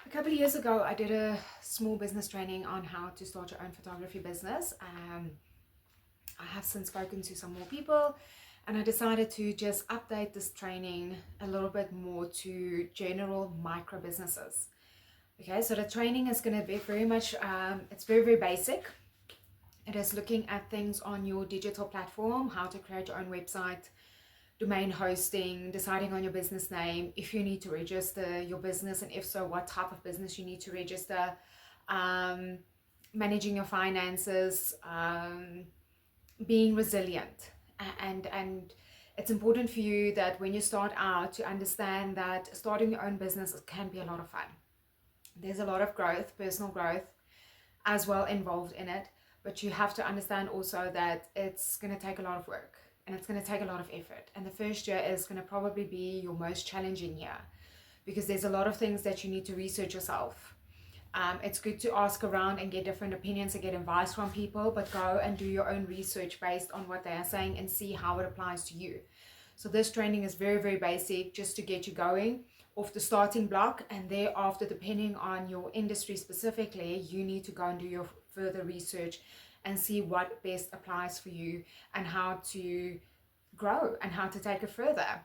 A couple of years ago, I did a small business training on how to start your own photography business. I have since spoken to some more people, and I decided to just update this training a little bit more to general micro businesses. Okay, so the training is going to be very much, it's very, very basic. It is looking at things on your digital platform, how to create your own website, domain hosting, deciding on your business name, if you need to register your business, and if so, what type of business you need to register, managing your finances, being resilient. And it's important for you that when you start out to understand that starting your own business can be a lot of fun. There's a lot of growth, personal growth as well involved in it, but you have to understand also that it's going to take a lot of work and it's going to take a lot of effort. And the first year is going to probably be your most challenging year because there's a lot of things that you need to research yourself. It's good to ask around and get different opinions and get advice from people, but go and do your own research based on what they are saying and see how it applies to you. So this training is very, very basic just to get you going off the starting block, and thereafter, depending on your industry specifically, you need to go and do your further research and see what best applies for you and how to grow and how to take it further.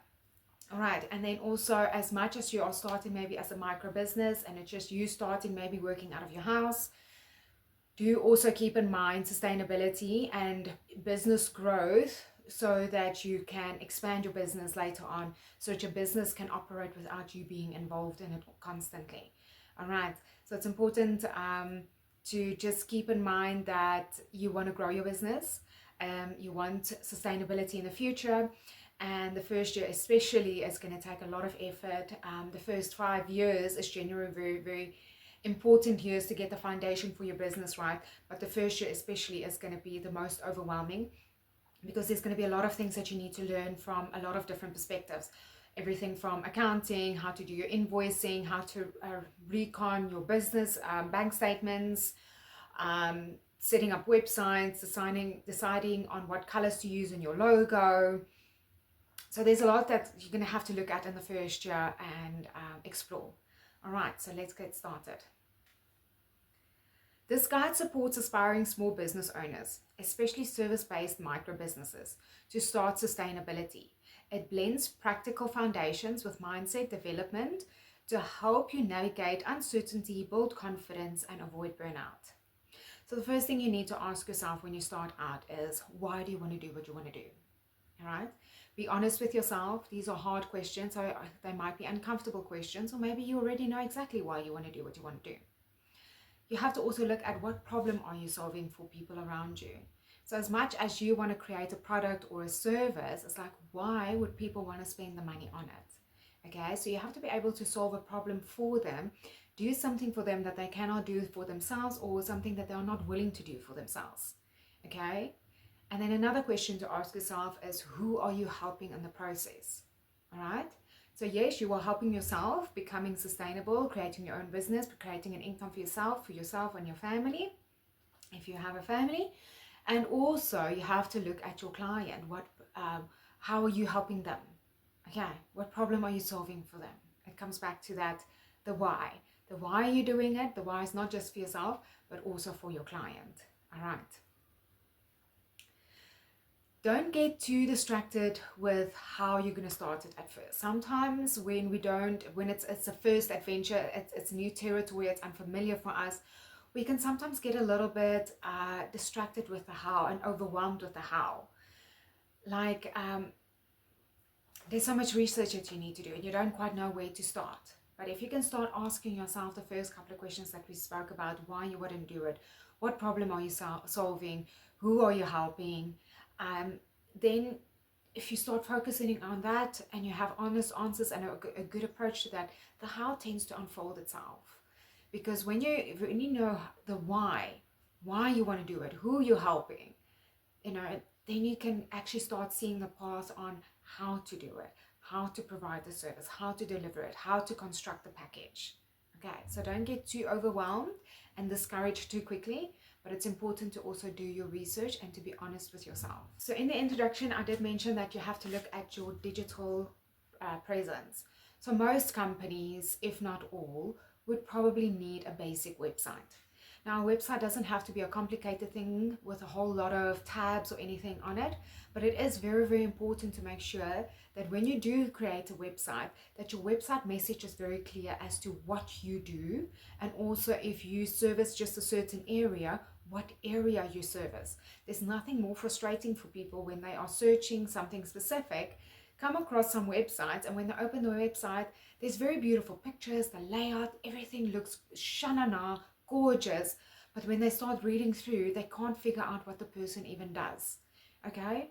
All right, and then also, as much as you are starting maybe as a micro business and it's just you starting maybe working out of your house, do also keep in mind sustainability and business growth so that you can expand your business later on, so that your business can operate without you being involved in it constantly. All right, so it's important to just keep in mind that you want to grow your business, you want sustainability in the future, and the first year especially is going to take a lot of effort. The first 5 years is generally very, very important years to get the foundation for your business right, but the first year especially is going to be the most overwhelming because there's going to be a lot of things that you need to learn from a lot of different perspectives. Everything from accounting, how to do your invoicing, how to recon your business, bank statements, setting up websites, deciding on what colors to use in your logo. So there's a lot that you're going to have to look at in the first year and explore. All right, so let's get started. This guide supports aspiring small business owners, especially service-based micro businesses, to start sustainability. It blends practical foundations with mindset development to help you navigate uncertainty, build confidence, and avoid burnout. So the first thing you need to ask yourself when you start out is, why do you want to do what you want to do? All right? Be honest with yourself. These are hard questions, so they might be uncomfortable questions, or maybe you already know exactly why you want to do what you want to do. You have to also look at what problem are you solving for people around you. So as much as you want to create a product or a service, it's like, why would people want to spend the money on it? Okay, so you have to be able to solve a problem for them, do something for them that they cannot do for themselves, or something that they are not willing to do for themselves. Okay, and then another question to ask yourself is, who are you helping in the process? All right. So yes, you are helping yourself, becoming sustainable, creating your own business, creating an income for yourself and your family, if you have a family. And also you have to look at your client. How are you helping them? Okay, what problem are you solving for them? It comes back to that, the why. The why are you doing it? The why is not just for yourself, but also for your client. All right. Don't get too distracted with how you're going to start it at first. Sometimes when it's a first adventure, it's new territory, it's unfamiliar for us, we can sometimes get a little bit distracted with the how and overwhelmed with the how. Like, there's so much research that you need to do and you don't quite know where to start. But if you can start asking yourself the first couple of questions that we spoke about, why you wouldn't do it, what problem are you solving, who are you helping, then if you start focusing on that and you have honest answers and a good approach to that, the how tends to unfold itself. Because when you know the why you want to do it, who you're helping, then you can actually start seeing the path on how to do it, how to provide the service, how to deliver it, how to construct the package. Okay, so don't get too overwhelmed and discouraged too quickly, but it's important to also do your research and to be honest with yourself. So in the introduction, I did mention that you have to look at your digital presence. So most companies, if not all, would probably need a basic website. Now, a website doesn't have to be a complicated thing with a whole lot of tabs or anything on it, but it is very, very important to make sure that when you do create a website, that your website message is very clear as to what you do, and also if you service just a certain area, what area you service. There's nothing more frustrating for people when they are searching something specific, come across some websites, and when they open the website, there's very beautiful pictures, the layout, everything looks shanana, gorgeous, but when they start reading through, they can't figure out what the person even does. Okay,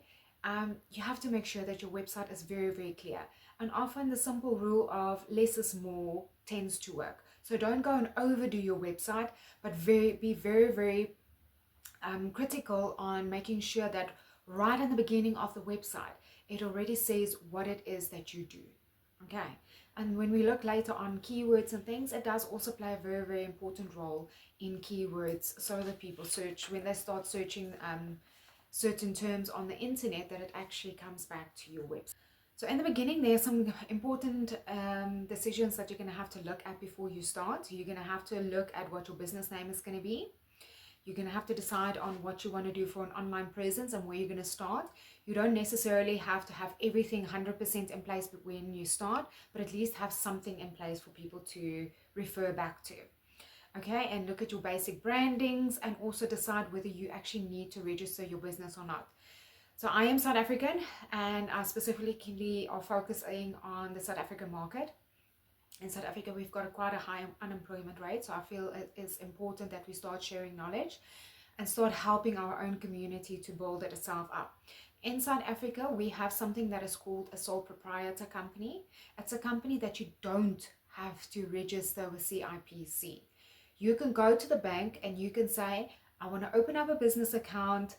you have to make sure that your website is very, very clear, and often the simple rule of less is more tends to work. So don't go and overdo your website, but be very, very critical on making sure that right in the beginning of the website it already says what it is that you do. Okay, and when we look later on keywords and things, it does also play a very, very important role in keywords, so that people search, when they start searching certain terms on the internet, that it actually comes back to your website. So in the beginning, there's some important decisions that you're going to have to look at before you start. You're going to have to look at what your business name is going to be. You're going to have to decide on what you want to do for an online presence and where you're going to start. You don't necessarily have to have everything 100% in place when you start, but at least have something in place for people to refer back to. Okay, and look at your basic brandings and also decide whether you actually need to register your business or not. So I am South African, and I specifically are focusing on the South African market. In South Africa, we've got quite a high unemployment rate, so I feel it is important that we start sharing knowledge and start helping our own community to build it itself up. In South Africa, we have something that is called a sole proprietor company. It's a company that you don't have to register with CIPC. You can go to the bank and you can say, I want to open up a business account,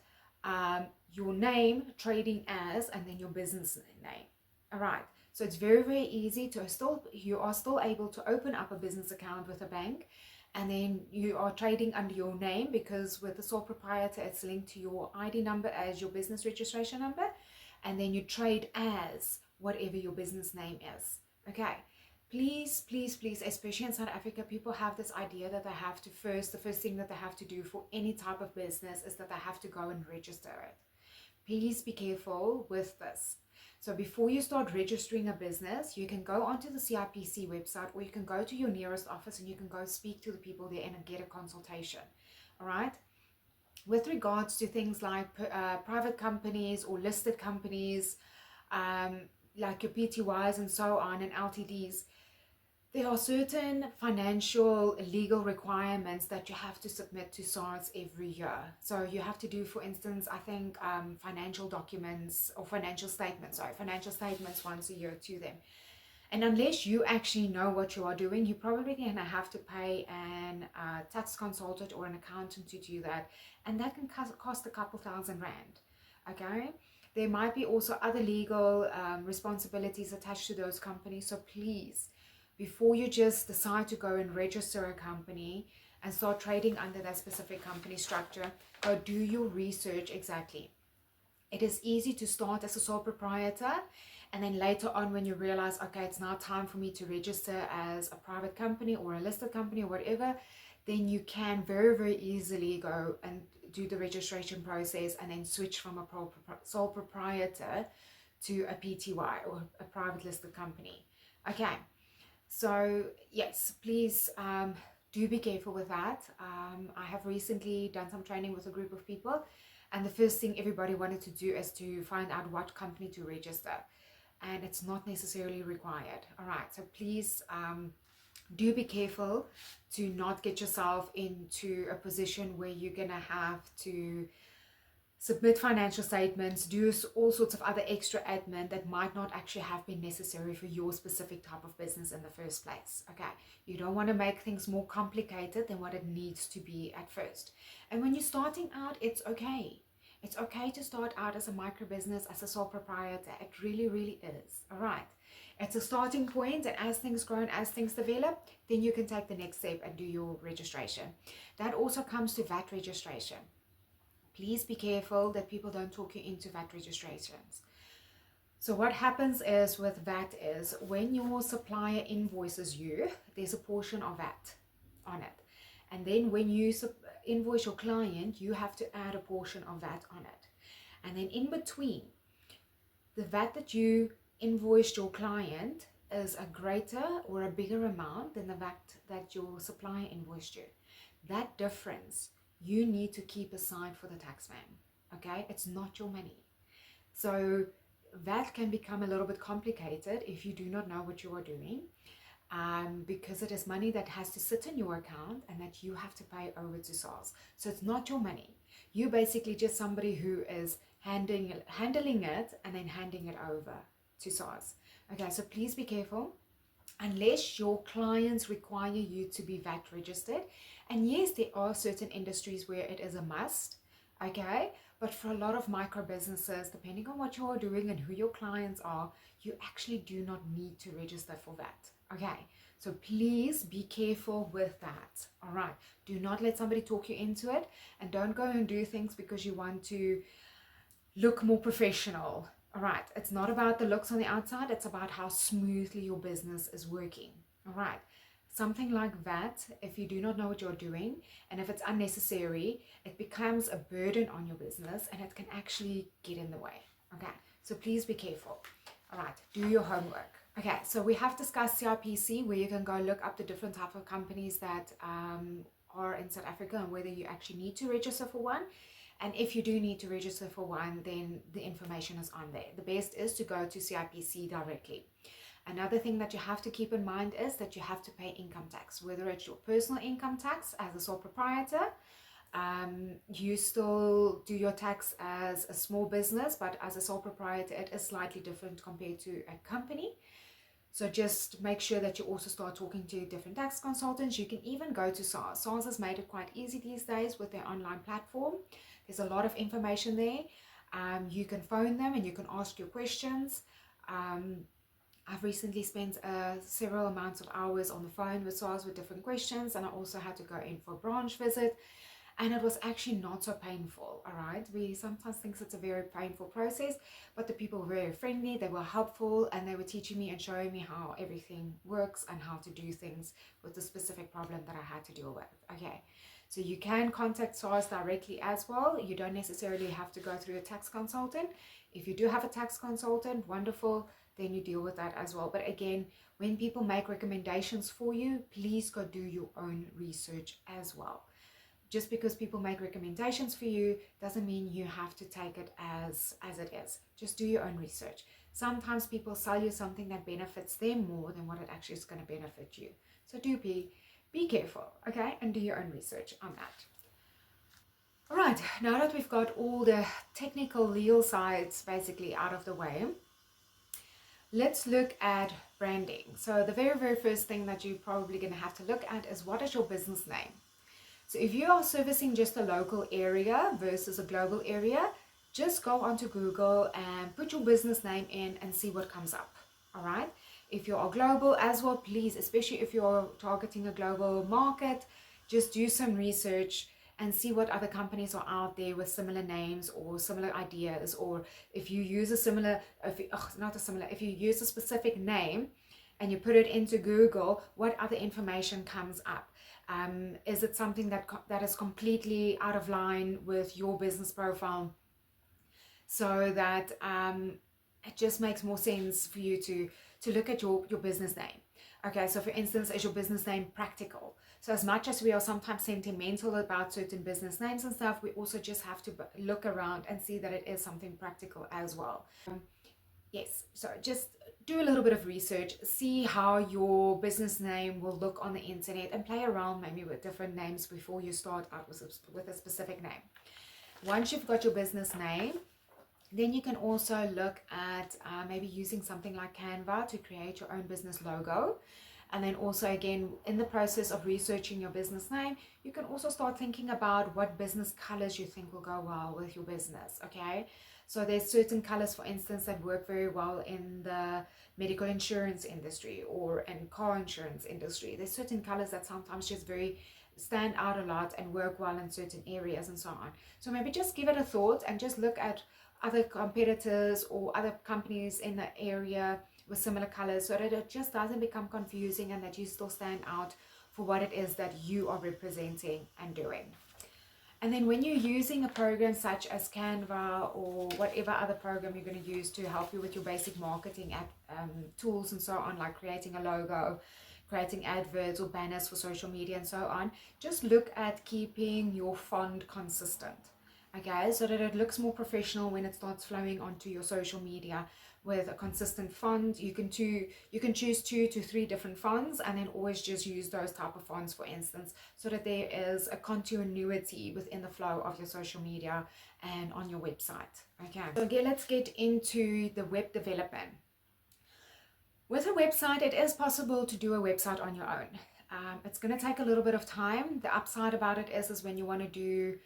your name, trading as, and then your business name. All right. So it's very, very easy to you are still able to open up a business account with a bank, and then you are trading under your name, because with the sole proprietor, it's linked to your ID number as your business registration number, and then you trade as whatever your business name is. Okay. Please, please, please, especially in South Africa, people have this idea that they have to the first thing that they have to do for any type of business is that they have to go and register it. Please be careful with this. So before you start registering a business, you can go onto the CIPC website, or you can go to your nearest office and you can go speak to the people there and get a consultation. All right. With regards to things like private companies or listed companies, like your PTYs and so on, and LTDs, there are certain financial legal requirements that you have to submit to SARS every year. So you have to do, for instance, I think financial documents or financial statements once a year to them. And unless you actually know what you are doing, you're probably going to have to pay an tax consultant or an accountant to do that. And that can cost a couple $1,000. Okay? There might be also other legal responsibilities attached to those companies. So please, before you just decide to go and register a company and start trading under that specific company structure, go do your research exactly. It is easy to start as a sole proprietor, and then later on when you realize, okay, it's now time for me to register as a private company or a listed company or whatever, then you can very, very easily go and do the registration process and then switch from a sole proprietor to a PTY or a private listed company. Okay. So yes, please do be careful with that. I have recently done some training with a group of people, and the first thing everybody wanted to do is to find out what company to register, and it's not necessarily required. All right, so please do be careful to not get yourself into a position where you're gonna have to submit financial statements, do all sorts of other extra admin that might not actually have been necessary for your specific type of business in the first place. Okay, you don't want to make things more complicated than what it needs to be at first. And when you're starting out, it's okay. It's okay to start out as a micro business, as a sole proprietor. It really, really is. All right. It's a starting point, and as things grow and as things develop, then you can take the next step and do your registration. That also comes to VAT registration. Please be careful that people don't talk you into VAT registrations. So what happens is with VAT is when your supplier invoices you, there's a portion of VAT on it. And then when you invoice your client, you have to add a portion of VAT on it. And then in between, the VAT that you invoiced your client is a greater or a bigger amount than the VAT that your supplier invoiced you. That difference you need to keep aside for the tax man. Okay, it's not your money. So that can become a little bit complicated if you do not know what you are doing, because it is money that has to sit in your account and that you have to pay over to SARS. So it's not your money. You're basically just somebody who is handling it and then handing it over to SARS. Okay, so please be careful. Unless your clients require you to be VAT registered, and yes, there are certain industries where it is a must, okay, but for a lot of micro businesses, depending on what you are doing and who your clients are, you actually do not need to register for VAT. Okay, so please be careful with that. All right, do not let somebody talk you into it, and don't go and do things because you want to look more professional. All right, it's not about the looks on the outside, it's about how smoothly your business is working. All right, something like that, if you do not know what you're doing and if it's unnecessary, it becomes a burden on your business and it can actually get in the way. Okay, so please be careful. All right, do your homework. Okay, so we have discussed CIPC, where you can go look up the different type of companies that are in South Africa and whether you actually need to register for one. And if you do need to register for one, then the information is on there. The best is to go to CIPC directly. Another thing that you have to keep in mind is that you have to pay income tax, whether it's your personal income tax as a sole proprietor. You still do your tax as a small business, but as a sole proprietor, it is slightly different compared to a company. So just make sure that you also start talking to different tax consultants. You can even go to SARS. SARS has made it quite easy these days with their online platform. There's a lot of information there. You can phone them and you can ask your questions. I've recently spent several amounts of hours on the phone with SARS with different questions, and I also had to go in for a branch visit, and it was actually not so painful. All right, we sometimes think it's a very painful process, but the people were very friendly, they were helpful, and they were teaching me and showing me how everything works and how to do things with the specific problem that I had to deal with. Okay, so you can contact SARS directly as well. You don't necessarily have to go through a tax consultant. If you do have a tax consultant, wonderful, then you deal with that as well. But again, when people make recommendations for you, please go do your own research as well. Just because people make recommendations for you doesn't mean you have to take it as it is. Just do your own research. Sometimes people sell you something that benefits them more than what it actually is going to benefit you. So do be careful, okay? And do your own research on that. All right, now that we've got all the technical legal sides basically out of the way, let's look at branding. So the very, very first thing that you're probably going to have to look at is, what is your business name? So if you are servicing just a local area versus a global area, just go onto Google and put your business name in and see what comes up. All right. If you are global as well, please, especially if you're targeting a global market, just do some research and see what other companies are out there with similar names or similar ideas. Or if you use if you use a specific name and you put it into Google, what other information comes up? Is it something that is completely out of line with your business profile, so that it just makes more sense for you to look at your business name? Okay, so for instance, is your business name practical? So as much as we are sometimes sentimental about certain business names and stuff, we also just have to look around and see that it is something practical as well. Yes, so just do a little bit of research, see how your business name will look on the internet, and play around maybe with different names before you start out with a specific name. Once you've got your business name, then you can also look at maybe using something like Canva to create your own business logo. And then also, again, in the process of researching your business name, you can also start thinking about what business colors you think will go well with your business, okay? So there's certain colors, for instance, that work very well in the medical insurance industry or in car insurance industry. There's certain colors that sometimes just stand out a lot and work well in certain areas and so on. So maybe just give it a thought and just look at other competitors or other companies in the area with similar colors, so that it just doesn't become confusing and that you still stand out for what it is that you are representing and doing. And then when you're using a program such as Canva or whatever other program you're going to use to help you with your basic marketing tools and so on, like creating a logo, creating adverts or banners for social media and so on, just look at keeping your font consistent, okay, so that it looks more professional when it starts flowing onto your social media with a consistent font. You can choose 2 to 3 different fonts, and then always just use those type of fonts, for instance, so that there is a continuity within the flow of your social media and on your website. Okay, so again, let's get into the web development. With a website, it is possible to do a website on your own. It's going to take a little bit of time. The upside about it is when you want to do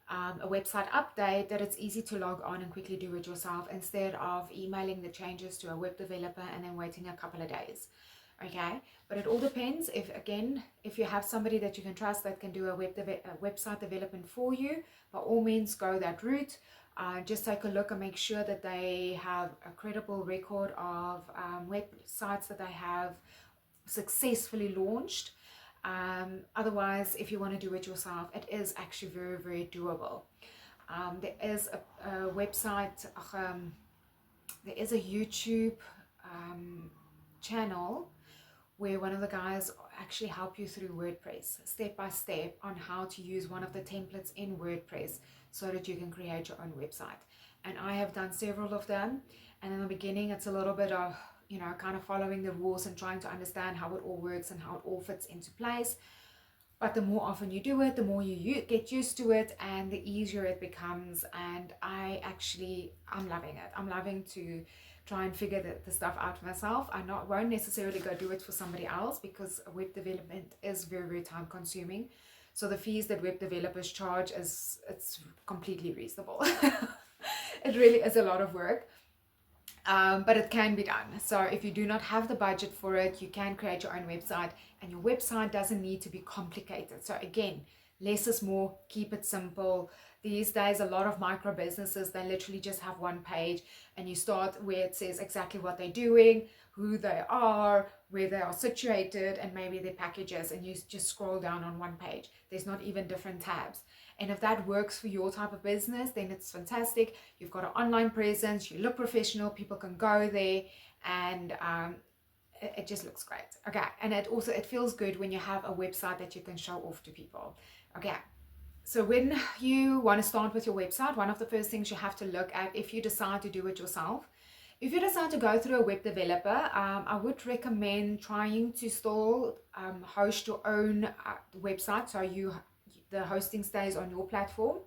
a website update, that it's easy to log on and quickly do it yourself instead of emailing the changes to a web developer and then waiting a couple of days. Okay, but it all depends. If you have somebody that you can trust that can do a website development for you, by all means go that route. Just take a look and make sure that they have a credible record of websites that they have successfully launched. Otherwise, if you want to do it yourself, it is actually very, very doable. There is a website, there is a YouTube channel where one of the guys actually help you through WordPress step by step on how to use one of the templates in WordPress so that you can create your own website. And I have done several of them, and in the beginning it's a little bit of kind of following the rules and trying to understand how it all works and how it all fits into place. But the more often you do it, the more you get used to it, and the easier it becomes. And I'm loving it. I'm loving to try and figure the stuff out myself. Won't necessarily go do it for somebody else, because web development is very, very time consuming. So the fees that web developers charge it's completely reasonable. It really is a lot of work. But it can be done. So if you do not have the budget for it, you can create your own website, and your website doesn't need to be complicated. So again, less is more, keep it simple. These days, a lot of micro businesses, they literally just have one page, and you start where it says exactly what they're doing, who they are, where they are situated, and maybe their packages, and you just scroll down on one page. There's not even different tabs. And if that works for your type of business, then it's fantastic. You've got an online presence, you look professional, people can go there, and it just looks great. Okay, and it feels good when you have a website that you can show off to people. Okay, so when you want to start with your website, one of the first things you have to look at, if you decide to do it yourself, if you decide to go through a web developer, I would recommend trying to still host your own website, so the hosting stays on your platform,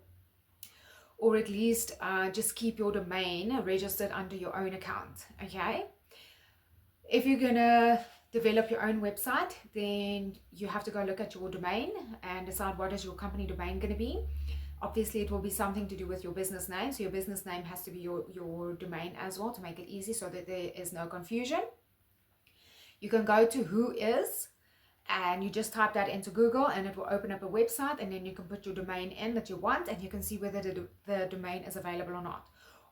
or at least just keep your domain registered under your own account. Okay, if you're gonna develop your own website, then you have to go look at your domain and decide what is your company domain going to be. Obviously it will be something to do with your business name, so your business name has to be your domain as well, to make it easy so that there is no confusion. You can go to who is, and you just type that into Google, and it will open up a website, and then you can put your domain in that you want, and you can see whether the domain is available or not.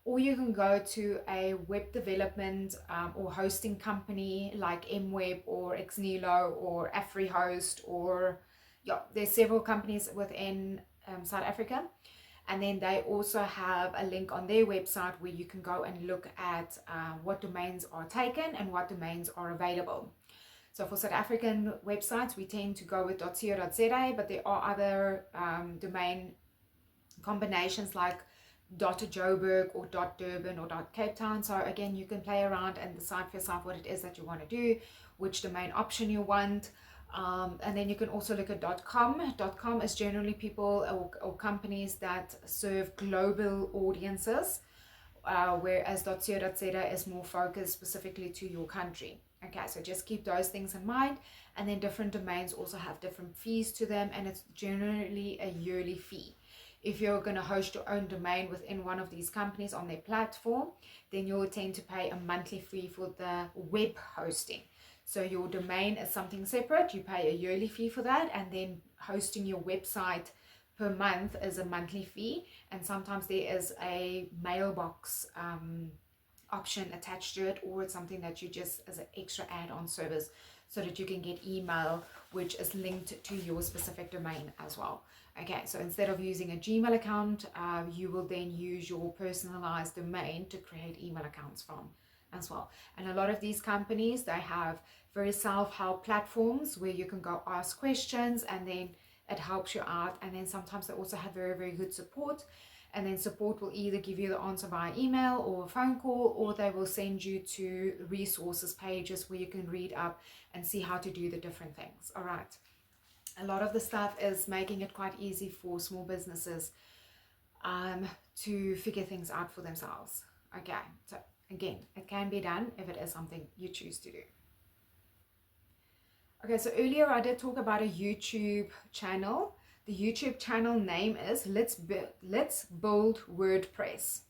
Or you can go to a web development or hosting company like MWeb or Xnilo or AfriHost, or there's several companies within South Africa, and then they also have a link on their website where you can go and look at what domains are taken and what domains are available. So for South African websites, we tend to go with .co.za, but there are other domain combinations like .joburg or .durban or .cape town. So again, you can play around and decide for yourself what it is that you want to do, which domain option you want. And then you can also look at .com. .com is generally people or companies that serve global audiences, whereas .co.za is more focused specifically to your country. Okay, so just keep those things in mind. And then different domains also have different fees to them, and it's generally a yearly fee. If you're going to host your own domain within one of these companies on their platform, then you'll tend to pay a monthly fee for the web hosting. So your domain is something separate, you pay a yearly fee for that, and then hosting your website per month is a monthly fee, and sometimes there is a mailbox option attached to it, or it's something that you just as an extra add-on service so that you can get email which is linked to your specific domain as well. Okay, so instead of using a Gmail account, you will then use your personalized domain to create email accounts from as well. And a lot of these companies, they have very self-help platforms where you can go ask questions and then it helps you out. And then sometimes they also have very, very good support. And then support will either give you the answer via email or a phone call, or they will send you to resources pages where you can read up and see how to do the different things. All right. A lot of the stuff is making it quite easy for small businesses to figure things out for themselves. Okay. So again, it can be done if it is something you choose to do. Okay, so earlier I did talk about a YouTube channel. The YouTube channel name is Let's Build WordPress.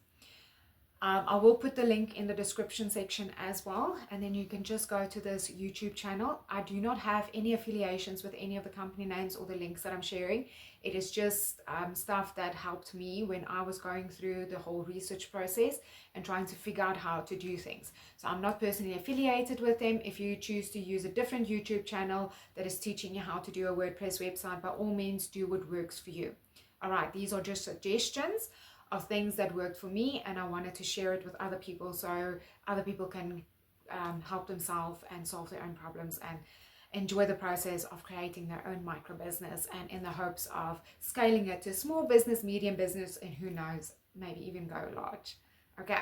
I will put the link in the description section as well, and then you can just go to this YouTube channel. I do not have any affiliations with any of the company names or the links that I'm sharing. It is just stuff that helped me when I was going through the whole research process and trying to figure out how to do things. So I'm not personally affiliated with them. If you choose to use a different YouTube channel that is teaching you how to do a WordPress website, by all means do what works for you. All right, these are just suggestions of things that worked for me, and I wanted to share it with other people so other people can help themselves and solve their own problems and enjoy the process of creating their own micro business, and in the hopes of scaling it to small business, medium business, and who knows, maybe even go large. Okay.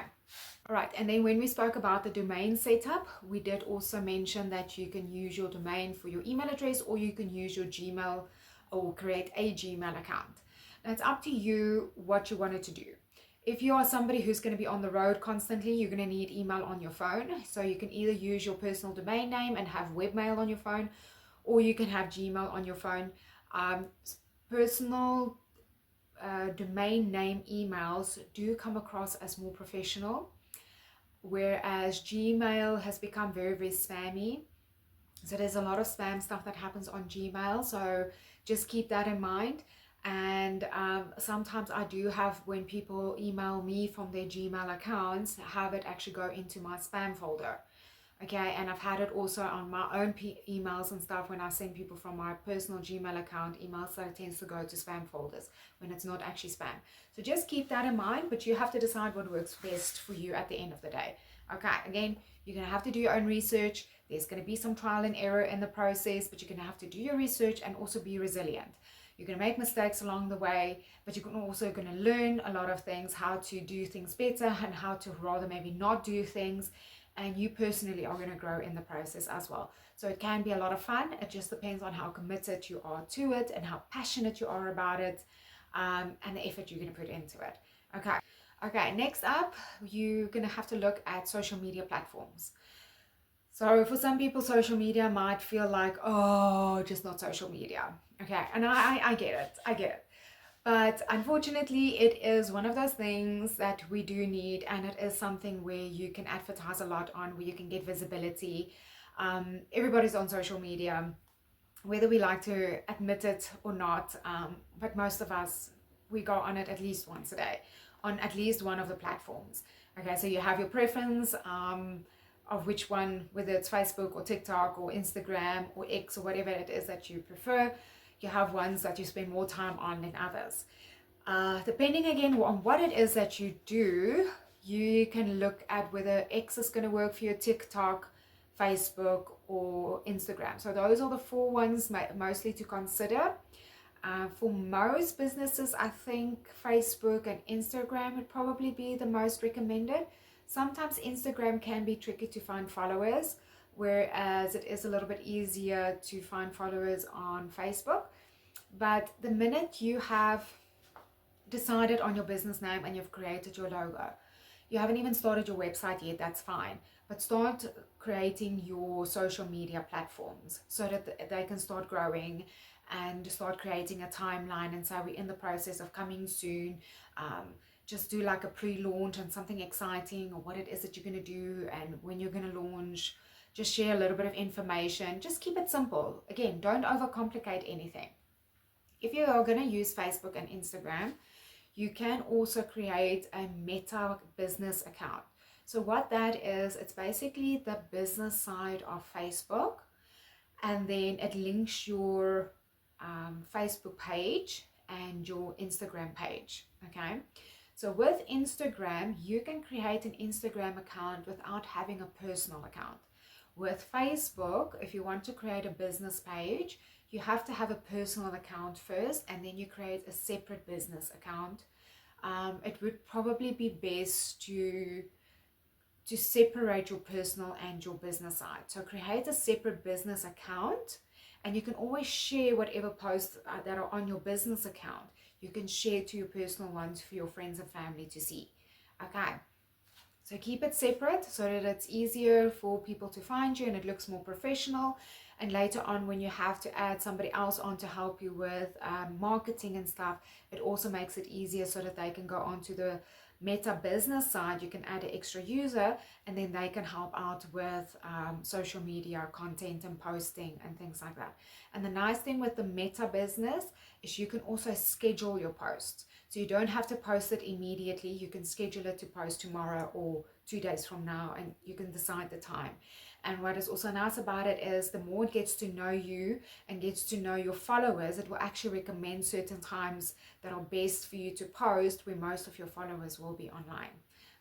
All right. And then when we spoke about the domain setup, we did also mention that you can use your domain for your email address, or you can use your Gmail or create a Gmail account. Now, it's up to you what you wanted to do. If you are somebody who's going to be on the road constantly, you're going to need email on your phone. So you can either use your personal domain name and have webmail on your phone, or you can have Gmail on your phone. Personal domain name emails do come across as more professional, whereas Gmail has become very, very spammy. So there's a lot of spam stuff that happens on Gmail. So just keep that in mind. And sometimes I do have, when people email me from their Gmail accounts, have it actually go into my spam folder. Okay, and I've had it also on my own emails and stuff. When I send people from my personal Gmail account emails, that it tends to go to spam folders when it's not actually spam. So just keep that in mind, but you have to decide what works best for you at the end of the day. Okay, again, you're going to have to do your own research. There's going to be some trial and error in the process, but you're going to have to do your research and also be resilient. You're going to make mistakes along the way, but you're also going to learn a lot of things, how to do things better and how to rather maybe not do things. And you personally are going to grow in the process as well. So it can be a lot of fun. It just depends on how committed you are to it and how passionate you are about it, and the effort you're going to put into it. Okay, next up, you're going to have to look at social media platforms. So for some people, social media might feel like, oh, just not social media. Okay, and I get it. But unfortunately, it is one of those things that we do need, and it is something where you can advertise a lot on, where you can get visibility. Everybody's on social media, whether we like to admit it or not, but most of us, we go on it at least once a day, on at least one of the platforms. Okay, so you have your preference of which one, whether it's Facebook or TikTok or Instagram or X or whatever it is that you prefer. You have ones that you spend more time on than others. Depending again on what it is that you do, you can look at whether X is going to work for your TikTok, Facebook, or Instagram. So those are the 4 ones mostly to consider. For most businesses, I think Facebook and Instagram would probably be the most recommended. Sometimes Instagram can be tricky to find followers, whereas it is a little bit easier to find followers on Facebook. But the minute you have decided on your business name and you've created your logo, you haven't even started your website yet, that's fine. But start creating your social media platforms so that they can start growing, and start creating a timeline and say we're in the process of coming soon. Just do like a pre-launch and something exciting, or what it is that you're going to do and when you're going to launch. Just share a little bit of information. Just keep it simple. Again, don't overcomplicate anything. If you are going to use Facebook and Instagram, you can also create a Meta business account. So what that is, it's basically the business side of Facebook, and then it links your Facebook page and your Instagram page. Okay, so with Instagram, you can create an Instagram account without having a personal account. With Facebook, if you want to create a business page, you have to have a personal account first, and then you create a separate business account. It would probably be best to separate your personal and your business side. So create a separate business account, and you can always share whatever posts that are on your business account. You can share to your personal ones for your friends and family to see. Okay, so keep it separate so that it's easier for people to find you and it looks more professional. And later on, when you have to add somebody else on to help you with marketing and stuff, it also makes it easier so that they can go onto the Meta business side. You can add an extra user, and then they can help out with social media content and posting and things like that. And the nice thing with the Meta business is you can also schedule your posts. So you don't have to post it immediately. You can schedule it to post tomorrow or 2 days from now, and you can decide the time. And what is also nice about it is the more it gets to know you and gets to know your followers, it will actually recommend certain times that are best for you to post where most of your followers will be online.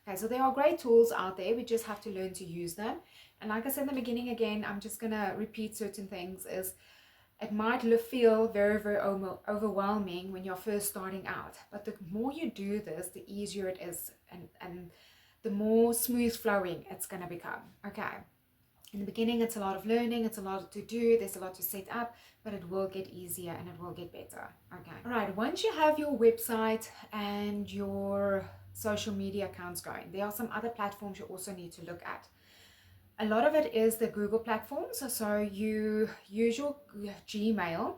Okay, so there are great tools out there. We just have to learn to use them. And like I said in the beginning, again, I'm just going to repeat certain things. Is it might feel very, very overwhelming when you're first starting out. But the more you do this, the easier it is, and the more smooth flowing it's going to become. Okay. In the beginning, it's a lot of learning, it's a lot to do, there's a lot to set up, but it will get easier and it will get better. Okay. All right, once you have your website and your social media accounts going, there are some other platforms you also need to look at. A lot of it is the Google platforms. So you use your Gmail,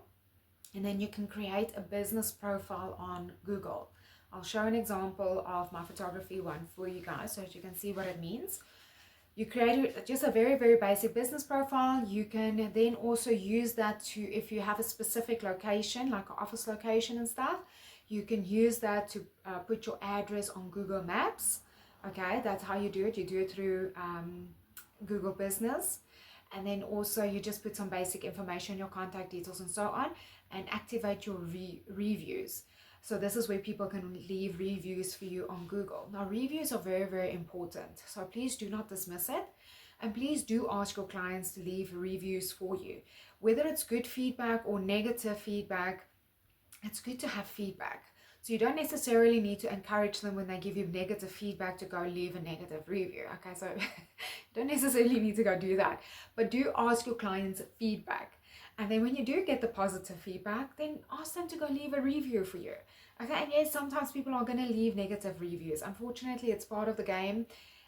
and then you can create a business profile on Google. I'll show an example of my photography one for you guys so that you can see what it means. You create just a very, very basic business profile. You can then also use that to, if you have a specific location, like an office location and stuff, you can use that to put your address on Google Maps. Okay, that's how you do it. You do it through Google Business. And then also you just put some basic information, your contact details and so on, and activate your reviews. So this is where people can leave reviews for you on Google. Now, reviews are very, very important. So please do not dismiss it. And please do ask your clients to leave reviews for you. Whether it's good feedback or negative feedback, it's good to have feedback. So you don't necessarily need to encourage them when they give you negative feedback to go leave a negative review. Okay, so you don't necessarily need to go do that. But do ask your clients feedback. And then when you do get the positive feedback, then ask them to go leave a review for you. Okay, and yes, sometimes people are going to leave negative reviews. Unfortunately, it's part of the game.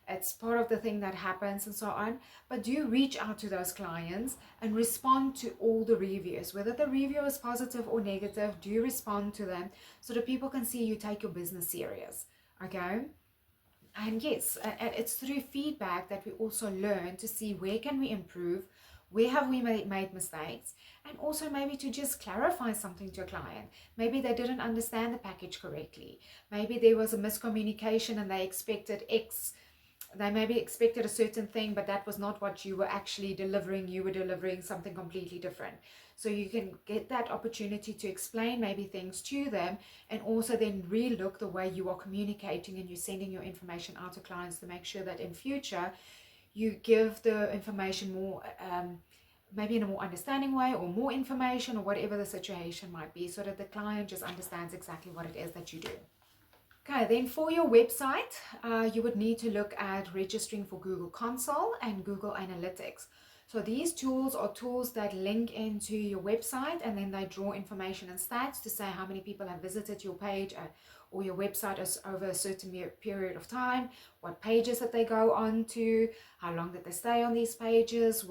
It's part of the thing that happens and so on. But do reach out to those clients and respond to all the reviews. Whether the review is positive or negative, do respond to them so that people can see you take your business serious. Okay? And yes, it's through feedback that we also learn to see where can we improve, where have we made mistakes, and also maybe to just clarify something to a client. Maybe they didn't understand the package correctly. Maybe there was a miscommunication and they expected X. They maybe expected a certain thing, but that was not what you were actually delivering. You were delivering something completely different. So you can get that opportunity to explain maybe things to them, and also then relook the way you are communicating and you're sending your information out to clients to make sure that in future you give the information more, maybe in a more understanding way, or more information, or whatever the situation might be, so that the client just understands exactly what it is that you do. Okay, then for your website, you would need to look at registering for Google Console and Google Analytics. So these tools are tools that link into your website, and then they draw information and stats to say how many people have visited your page or your website over a certain period of time, what pages that they go on to, how long that they stay on these pages,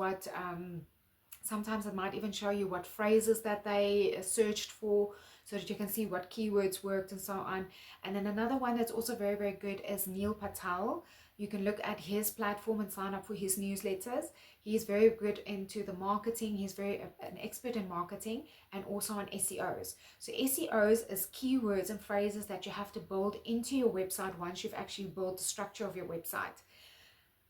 sometimes it might even show you what phrases that they searched for. so that you can see what keywords worked and so on. And then another one that's also very, very good is Neil Patel. You can look at his platform and sign up for his newsletters. He's very good into the marketing. He's very an expert in marketing and also on SEOs. So SEOs is keywords and phrases that you have to build into your website once you've actually built the structure of your website.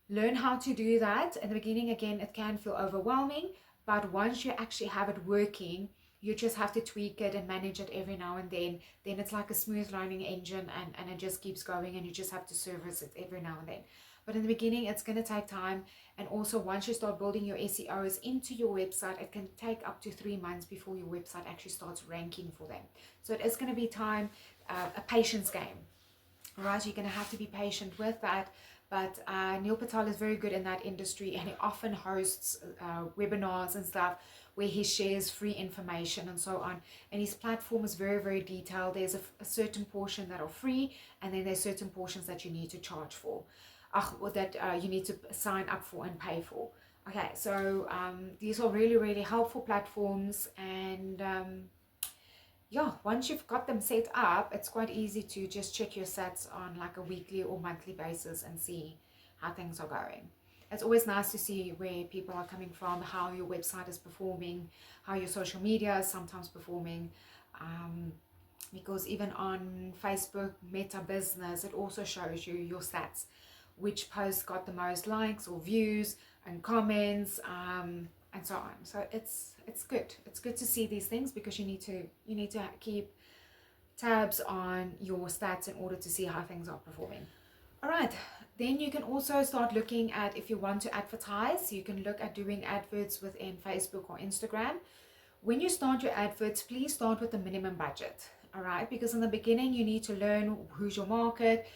Learn how to do that. In the beginning, again, it can feel overwhelming, but once you actually have it working, you just have to tweak it and manage it every now and then. Then it's like a smooth learning engine, and it just keeps going, and you just have to service it every now and then. But in the beginning, it's going to take time. And also, once you start building your SEOs into your website, it can take up to 3 months before your website actually starts ranking for them. So it is going to be time, a patience game. All right, you're going to have to be patient with that. But Neil Patel is very good in that industry, and he often hosts webinars and stuff where he shares free information and so on. And his platform is very, very detailed. There's a certain portion that are free, and then there's certain portions that you need to charge for, or that you need to sign up for and pay for. Okay, so these are really, really helpful platforms, and yeah, once you've got them set up, it's quite easy to just check your stats on like a weekly or monthly basis and see how things are going. It's always nice to see where people are coming from, how your website is performing, how your social media is sometimes performing. Because even on Facebook Meta Business, it also shows you your stats, which post got the most likes or views and comments, and so on. So it's good. It's good to see these things, because you need to keep tabs on your stats in order to see how things are performing. All right, then you can also start looking at, if you want to advertise, you can look at doing adverts within Facebook or Instagram. When you start your adverts, please start with the minimum budget. All right, because in the beginning you need to learn who's your market.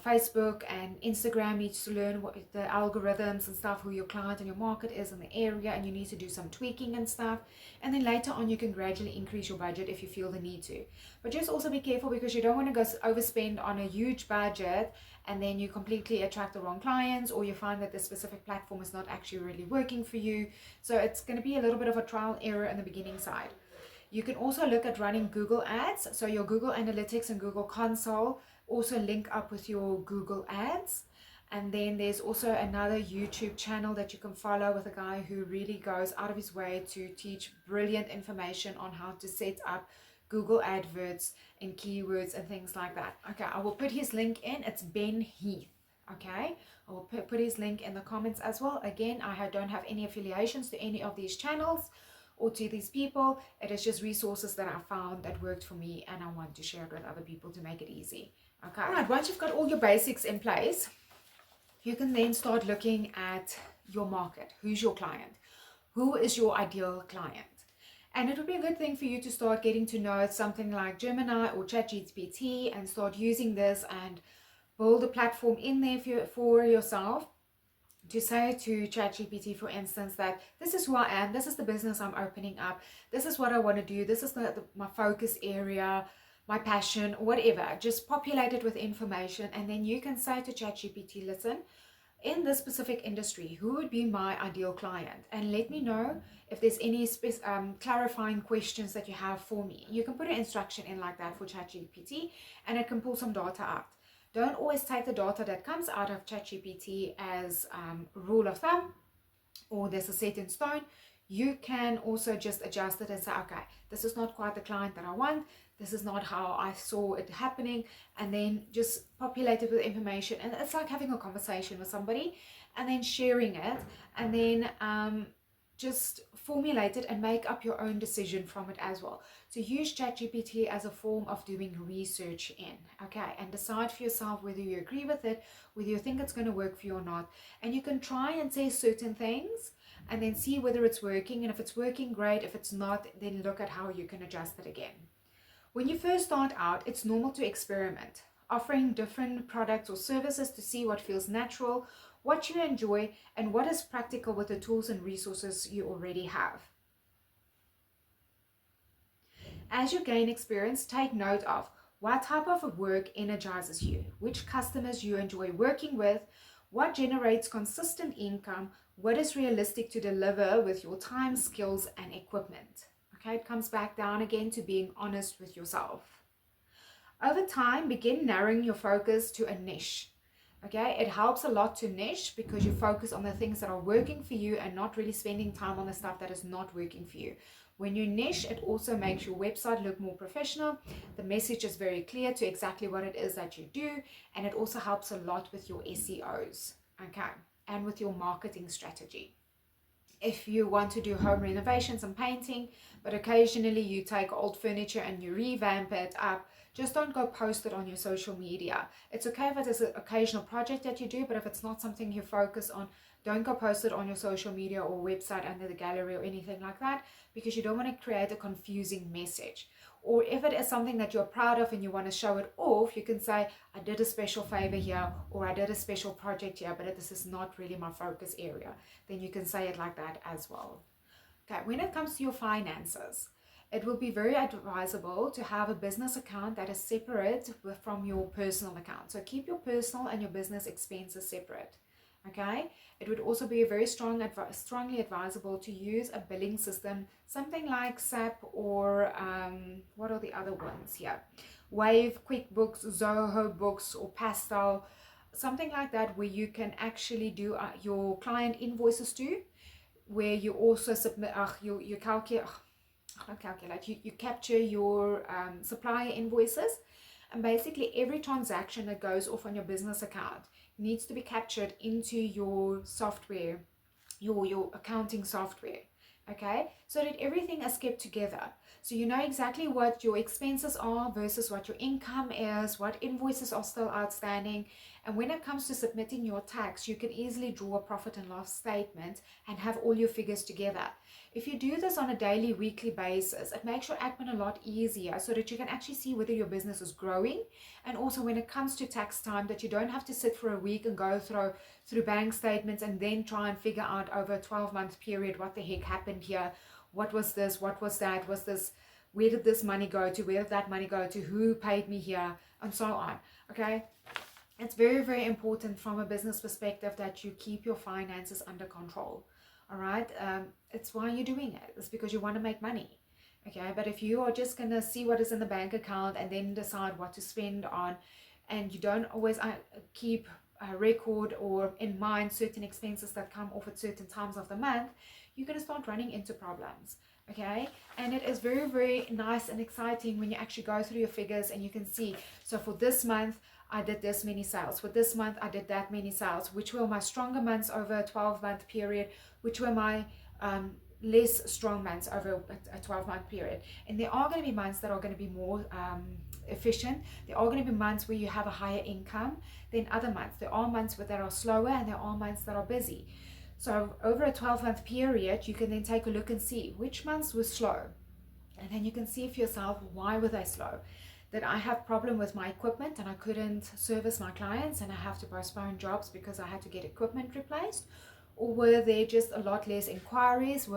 Facebook and Instagram needs to learn what the algorithms and stuff, who your client and your market is in the area, and you need to do some tweaking and stuff. And then later on you can gradually increase your budget if you feel the need to. But just also be careful, because you don't want to go overspend on a huge budget and then you completely attract the wrong clients, or you find that the specific platform is not actually really working for you. So it's going to be a little bit of a trial and error in the beginning side. You can also look at running Google ads. So your Google Analytics and Google Console also link up with your Google ads. And then there's also another YouTube channel that you can follow with a guy who really goes out of his way to teach brilliant information on how to set up Google adverts and keywords and things like that. Okay, I will put his link in. It's Ben Heath. Okay, I will put his link in the comments as well. Again, I don't have any affiliations to any of these channels or to these people. It is just resources that I found that worked for me, and I want to share it with other people to make it easy. Okay, all right, once you've got all your basics in place, you can then start looking at your market. Who's your client? Who is your ideal client? And it would be a good thing for you to start getting to know something like Gemini or ChatGPT, and start using this and build a platform in there for yourself, to say to ChatGPT, for instance, that this is who I am, this is the business I'm opening up, this is what I want to do, this is my focus area, my passion, whatever. Just populate it with information, and then you can say to ChatGPT, listen, in this specific industry, who would be my ideal client? And let me know if there's any clarifying questions that you have for me. You can put an instruction in like that for ChatGPT, and it can pull some data out. Don't always take the data that comes out of ChatGPT as a rule of thumb, or there's a set in stone. You can also just adjust it and say, okay, this is not quite the client that I want. This is not how I saw it happening. And then just populate it with information. And it's like having a conversation with somebody and then sharing it, and then just formulate it and make up your own decision from it as well. So use ChatGPT as a form of doing research in, okay, and decide for yourself whether you agree with it, whether you think it's going to work for you or not. And you can try and say certain things and then see whether it's working. And if it's working, great. If it's not, then look at how you can adjust it again. When you first start out, it's normal to experiment, offering different products or services to see what feels natural, what you enjoy, and what is practical with the tools and resources you already have. As you gain experience, take note of what type of work energizes you, which customers you enjoy working with, what generates consistent income, what is realistic to deliver with your time, skills, and equipment. Okay, it comes back down again to being honest with yourself. Over time, begin narrowing your focus to a niche. Okay, it helps a lot to niche because you focus on the things that are working for you and not really spending time on the stuff that is not working for you. When you niche, it also makes your website look more professional. The message is very clear to exactly what it is that you do, and it also helps a lot with your SEOs, okay, and with your marketing strategy. If you want to do home renovations and painting, but occasionally you take old furniture and you revamp it up, just don't go post it on your social media. It's okay if it's an occasional project that you do, but if it's not something you focus on, don't go post it on your social media or website under the gallery or anything like that, because you don't want to create a confusing message. Or if it is something that you're proud of and you want to show it off, you can say, I did a special favor here, or I did a special project here, but this is not really my focus area. Then you can say it like that as well. Okay, when it comes to your finances, it will be very advisable to have a business account that is separate from your personal account. So keep your personal and your business expenses separate. Okay, it would also be very strongly advisable to use a billing system, something like SAP or what are the other ones here? Wave, QuickBooks, Zoho Books, or Pastel, something like that, where you can actually do your client invoices to, where you also submit, you calculate, not calculate, you capture your supplier invoices, and basically every transaction that goes off on your business account needs to be captured into your software, your accounting software, okay, so that everything is kept together. So you know exactly what your expenses are versus what your income is, what invoices are still outstanding. And when it comes to submitting your tax, you can easily draw a profit and loss statement and have all your figures together. If you do this on a daily, weekly basis, it makes your admin a lot easier so that you can actually see whether your business is growing. And also when it comes to tax time, that you don't have to sit for a week and go through bank statements and then try and figure out over a 12-month period what the heck happened here. What was this? What was that? Was this? Where did this money go to? Where did that money go to? Who paid me here? And so on. Okay. It's very, very important from a business perspective that you keep your finances under control. All right. It's why you're doing it. It's because you want to make money. Okay. But if you are just going to see what is in the bank account and then decide what to spend on, and you don't always keep a record or in mind certain expenses that come off at certain times of the month, you're going to start running into problems. Okay, and it is very, very nice and exciting when you actually go through your figures and you can see, so for this month I did this many sales, for this month I did that many sales, which were my stronger months over a 12-month period, which were my less strong months over a 12-month period. And there are going to be months that are going to be more efficient. There are going to be months where you have a higher income than other months. There are months that are slower and there are months that are busy. So over a 12-month period, you can then take a look and see which months were slow. And then you can see for yourself, why were they slow? That I have problem with my equipment and I couldn't service my clients and I have to postpone jobs because I had to get equipment replaced? Or were there just a lot less inquiries?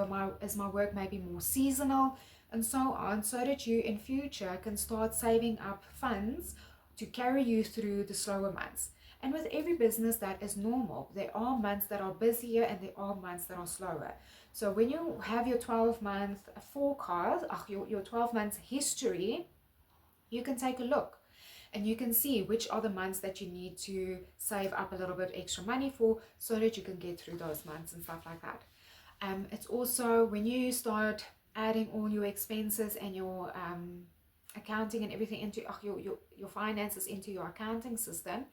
Is my work maybe more seasonal? And so on, so that you in future can start saving up funds to carry you through the slower months. And with every business, that is normal. There are months that are busier and there are months that are slower. So when you have your 12-month forecast, your 12 months history, you can take a look and you can see which are the months that you need to save up a little bit extra money for, so that you can get through those months and stuff like that. It's also when you start adding all your expenses and your accounting and everything into your finances into your accounting system,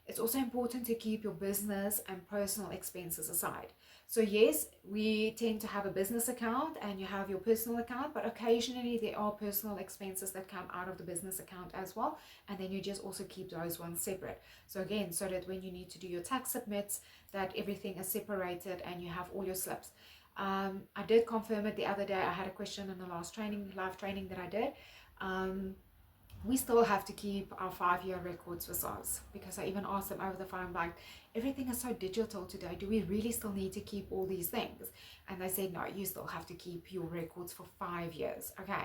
it's also important to keep your business and personal expenses aside. So yes, we tend to have a business account and you have your personal account, but occasionally there are personal expenses that come out of the business account as well. And then you just also keep those ones separate. So again, so that when you need to do your tax submits, that everything is separated and you have all your slips. I did confirm it the other day. I had a question in the last live training that I did. We still have to keep our 5-year records with us, because I even asked them over the phone, like, everything is so digital today, do we really still need to keep all these things? And they said, no, you still have to keep your records for 5 years. Okay,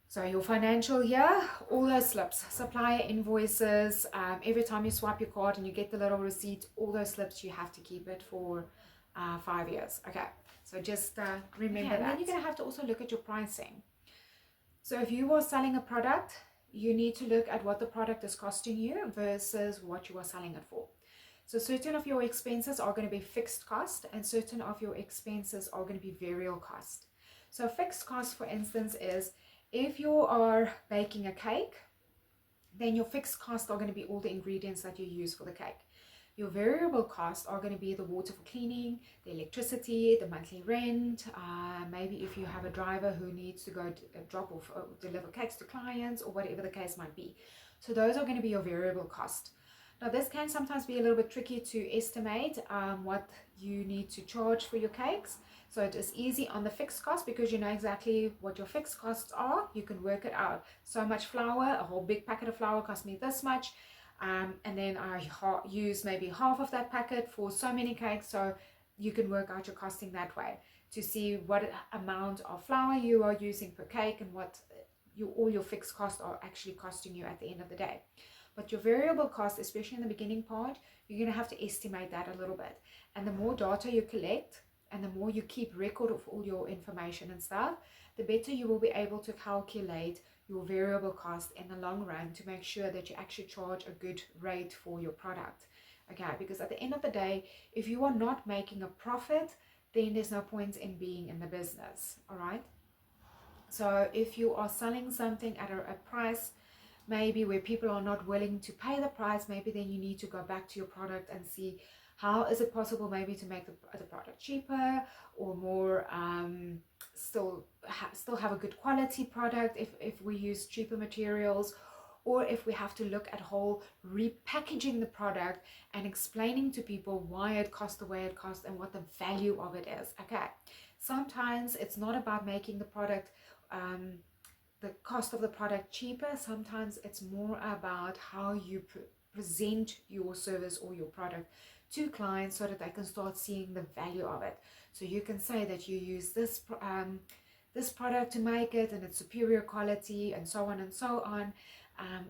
so your financial year, all those slips, supplier invoices, every time you swipe your card and you get the little receipt, all those slips, you have to keep it for 5 years. Okay, So just remember that. And then you're going to have to also look at your pricing. So if you are selling a product, you need to look at what the product is costing you versus what you are selling it for. So certain of your expenses are going to be fixed cost, and certain of your expenses are going to be variable cost. So fixed cost, for instance, is if you are baking a cake, then your fixed costs are going to be all the ingredients that you use for the cake. Your variable costs are going to be the water for cleaning, the electricity, the monthly rent, maybe if you have a driver who needs to go drop off or deliver cakes to clients, or whatever the case might be. So those are going to be your variable cost. Now this can sometimes be a little bit tricky to estimate what you need to charge for your cakes. So it is easy on the fixed cost because you know exactly what your fixed costs are. You can work it out. So much flour, a whole big packet of flour cost me this much. And then I use maybe half of that packet for so many cakes. So you can work out your costing that way to see what amount of flour you are using per cake and what all your fixed costs are actually costing you at the end of the day. But your variable cost, especially in the beginning part, you're going to have to estimate that a little bit. And the more data you collect and the more you keep record of all your information and stuff, the better you will be able to calculate your variable cost in the long run to make sure that you actually charge a good rate for your product. Okay, because at the end of the day, if you are not making a profit, then there's no point in being in the business. All right. So if you are selling something at a price maybe where people are not willing to pay the price, maybe then you need to go back to your product and see how is it possible maybe to make the product cheaper or more, still have a good quality product if we use cheaper materials, or if we have to look at whole repackaging the product and explaining to people why it costs the way it costs and what the value of it is. Okay, sometimes it's not about making the product the cost of the product cheaper. Sometimes it's more about how you present your service or your product to clients so that they can start seeing the value of it. So you can say that you use this product to make it and it's superior quality and so on and so on,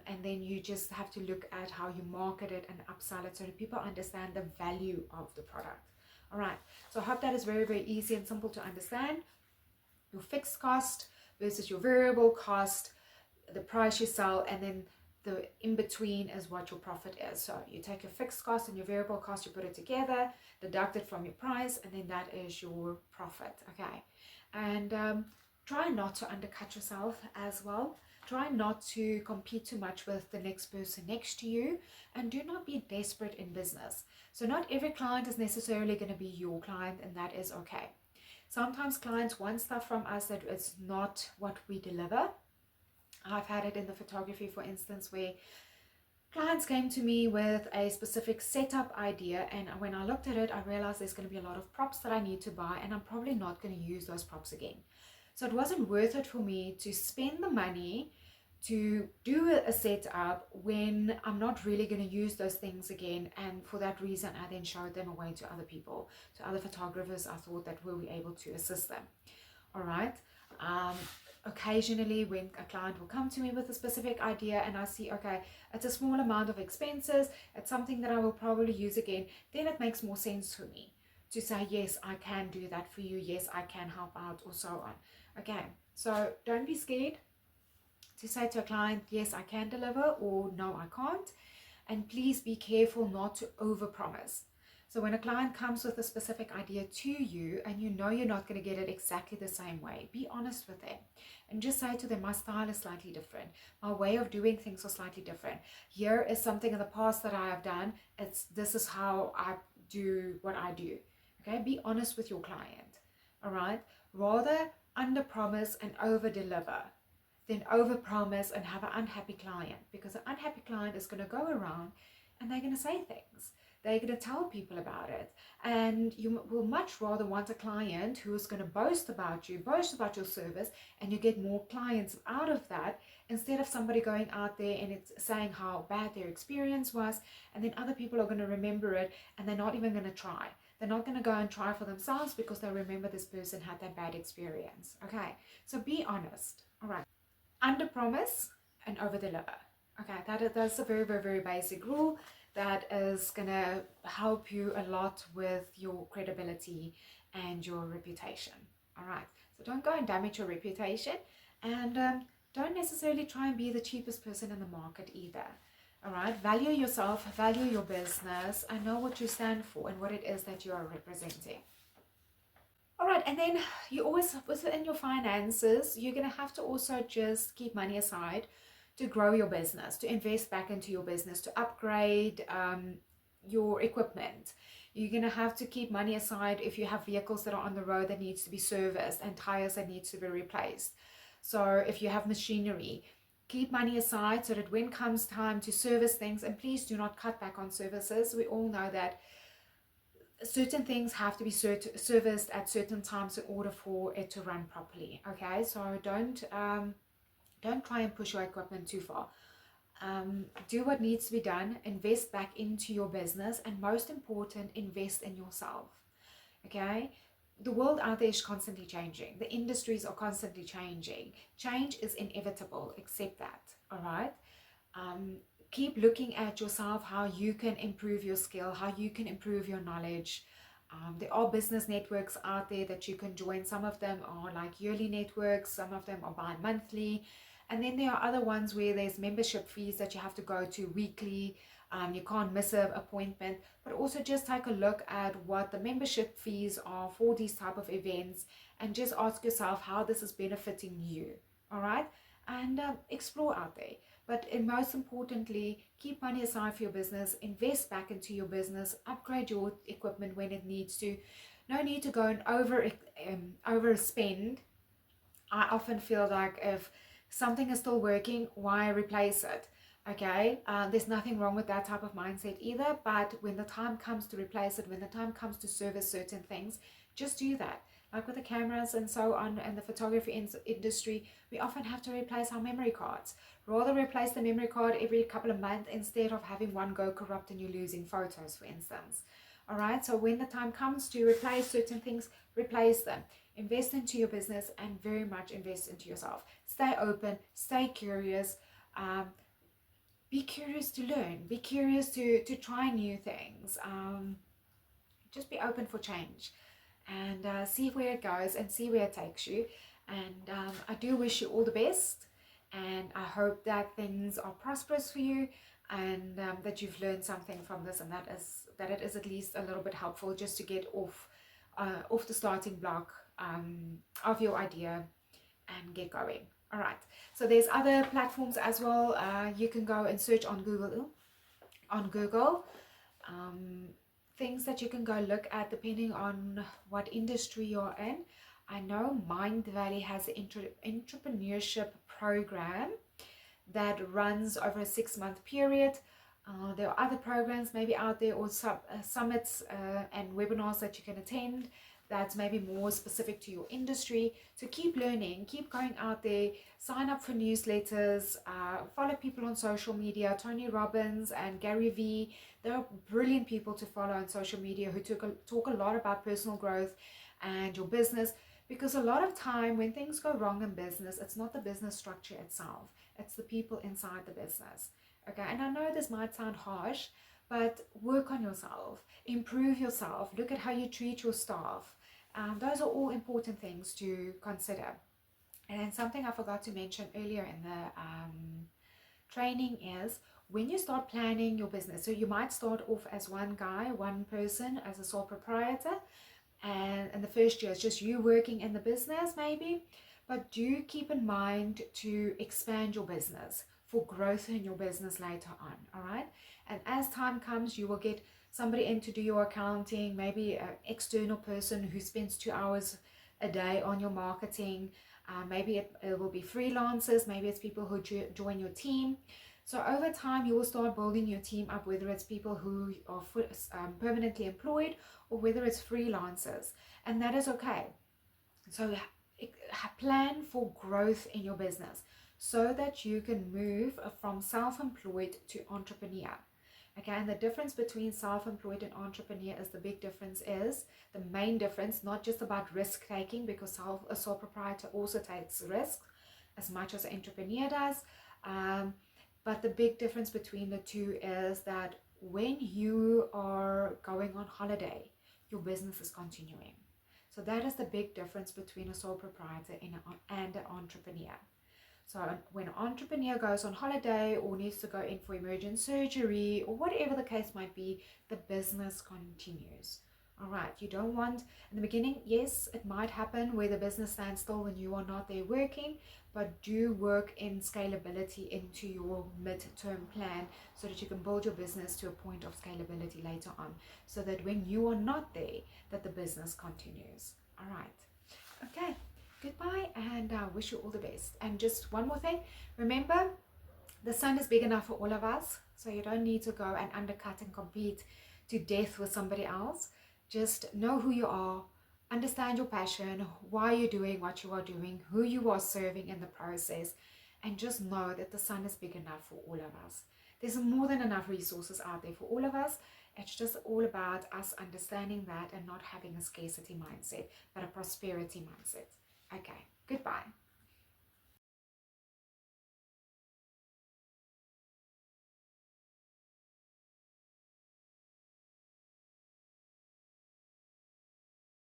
and then you just have to look at how you market it and upsell it so that people understand the value of the product. All right, so I hope that is very, very easy and simple to understand. Your fixed cost versus your variable cost, the price you sell, and then the in between is what your profit is. So you take your fixed cost and your variable cost, you put it together, deduct it from your price, and then that is your profit. Okay, and try not to undercut yourself as well. Try not to compete too much with the next person next to you, and do not be desperate in business. So not every client is necessarily going to be your client, and that is okay. Sometimes clients want stuff from us that is not what we deliver. I've had it in the photography, for instance, where clients came to me with a specific setup idea, and when I looked at it, I realized there's going to be a lot of props that I need to buy, and I'm probably not going to use those props again. So it wasn't worth it for me to spend the money to do a setup when I'm not really going to use those things again. And for that reason, I then showed them away to other people, to other photographers I thought that will be able to assist them. All right. Occasionally when a client will come to me with a specific idea and I see, okay, it's a small amount of expenses, it's something that I will probably use again, then it makes more sense for me to say, yes, I can do that for you. Yes, I can help out, or so on. Okay. So don't be scared to say to a client, yes, I can deliver, or no, I can't. And please be careful not to overpromise. So when a client comes with a specific idea to you and you know you're not going to get it exactly the same way, be honest with them and just say to them, my style is slightly different. My way of doing things are slightly different. Here is something in the past that I have done. This is how I do what I do. Okay, be honest with your client. All right, rather under promise and over deliver than over promise and have an unhappy client, because an unhappy client is going to go around and they're going to say things. They're going to tell people about it, and you will much rather want a client who is going to boast about you, boast about your service, and you get more clients out of that, instead of somebody going out there and it's saying how bad their experience was, and then other people are going to remember it and they're not even going to try. They're not going to go and try for themselves because they remember this person had that bad experience. Okay, so be honest. All right, under promise and over deliver. Okay, that's a very, very, very basic rule that is going to help you a lot with your credibility and your reputation. All right, so don't go and damage your reputation, and don't necessarily try and be the cheapest person in the market either. All right, value yourself, value your business, and know what you stand for and what it is that you are representing. All right, and then you always, within your finances, you're going to have to also just keep money aside to grow your business, to invest back into your business, to upgrade your equipment. You're going to have to keep money aside if you have vehicles that are on the road that needs to be serviced and tires that needs to be replaced. So if you have machinery, keep money aside so that when comes time to service things, and please do not cut back on services. We all know that certain things have to be serviced at certain times in order for it to run properly. Okay, so don't try and push your equipment too far. Do what needs to be done, invest back into your business, and most important, invest in yourself. Okay, the world out there is constantly changing, the industries are constantly changing, change is inevitable, accept that. All right, keep looking at yourself, how you can improve your skill, how you can improve your knowledge. There are business networks out there that you can join. Some of them are like yearly networks, some of them are bi-monthly, and then there are other ones where there's membership fees that you have to go to weekly. You can't miss an appointment, but also just take a look at what the membership fees are for these type of events, and just ask yourself how this is benefiting you. All right, and explore out there. But most importantly, keep money aside for your business, invest back into your business, upgrade your equipment when it needs to. No need to go and overspend. I often feel like if something is still working, why replace it? Okay, there's nothing wrong with that type of mindset either, but when the time comes to replace it, when the time comes to service certain things, just do that. Like with the cameras and so on, and the photography industry, we often have to replace our memory cards. Rather replace the memory card every couple of months instead of having one go corrupt and you're losing photos, for instance. All right, so when the time comes to replace certain things, replace them. Invest into your business and very much invest into yourself. Stay open, stay curious. Be curious to learn, be curious to try new things. Just be open for change, and see where it goes and see where it takes you. And I do wish you all the best, and I hope that things are prosperous for you, and that you've learned something from this, and that it is at least a little bit helpful just to get off the starting block of your idea and get going. All right, so there's other platforms as well. You can go and search on Google, things that you can go look at depending on what industry you're in. I know Mind Valley has an entrepreneurship program that runs over a 6-month period. There are other programs maybe out there, or summits and webinars that you can attend that's maybe more specific to your industry. So keep learning, keep going out there, sign up for newsletters, follow people on social media. Tony Robbins and Gary Vee, they're brilliant people to follow on social media who talk a lot about personal growth and your business, because a lot of time when things go wrong in business, it's not the business structure itself, it's the people inside the business. Okay, and I know this might sound harsh, but work on yourself, improve yourself, look at how you treat your staff. Those are all important things to consider. And then something I forgot to mention earlier in the training is when you start planning your business. So you might start off as one person, as a sole proprietor, and in the first year it's just you working in the business maybe, but do keep in mind to expand your business for growth in your business later on. All right, and as time comes, you will get somebody in to do your accounting, maybe an external person who spends 2 hours a day on your marketing. Maybe it will be freelancers, maybe it's people who join your team. So over time, you will start building your team up, whether it's people who are permanently employed or whether it's freelancers, and that is okay. So plan for growth in your business so that you can move from self-employed to entrepreneur. Okay, and the difference between self-employed and entrepreneur is the main difference, not just about risk taking, because a sole proprietor also takes risks as much as an entrepreneur does. But the big difference between the two is that when you are going on holiday, your business is continuing. So that is the big difference between a sole proprietor and an entrepreneur. So when an entrepreneur goes on holiday or needs to go in for emergent surgery or whatever the case might be, the business continues. All right, you don't want, in the beginning, yes, it might happen where the business stands still when you are not there working, but do work in scalability into your mid-term plan so that you can build your business to a point of scalability later on, so that when you are not there, that the business continues. All right, okay. Goodbye, and I wish you all the best. And just one more thing, remember, the sun is big enough for all of us, so you don't need to go and undercut and compete to death with somebody else. Just know who you are, understand your passion, why you're doing what you are doing, who you are serving in the process, and just know that the sun is big enough for all of us. There's more than enough resources out there for all of us. It's just all about us understanding that and not having a scarcity mindset, but a prosperity mindset. Okay, goodbye.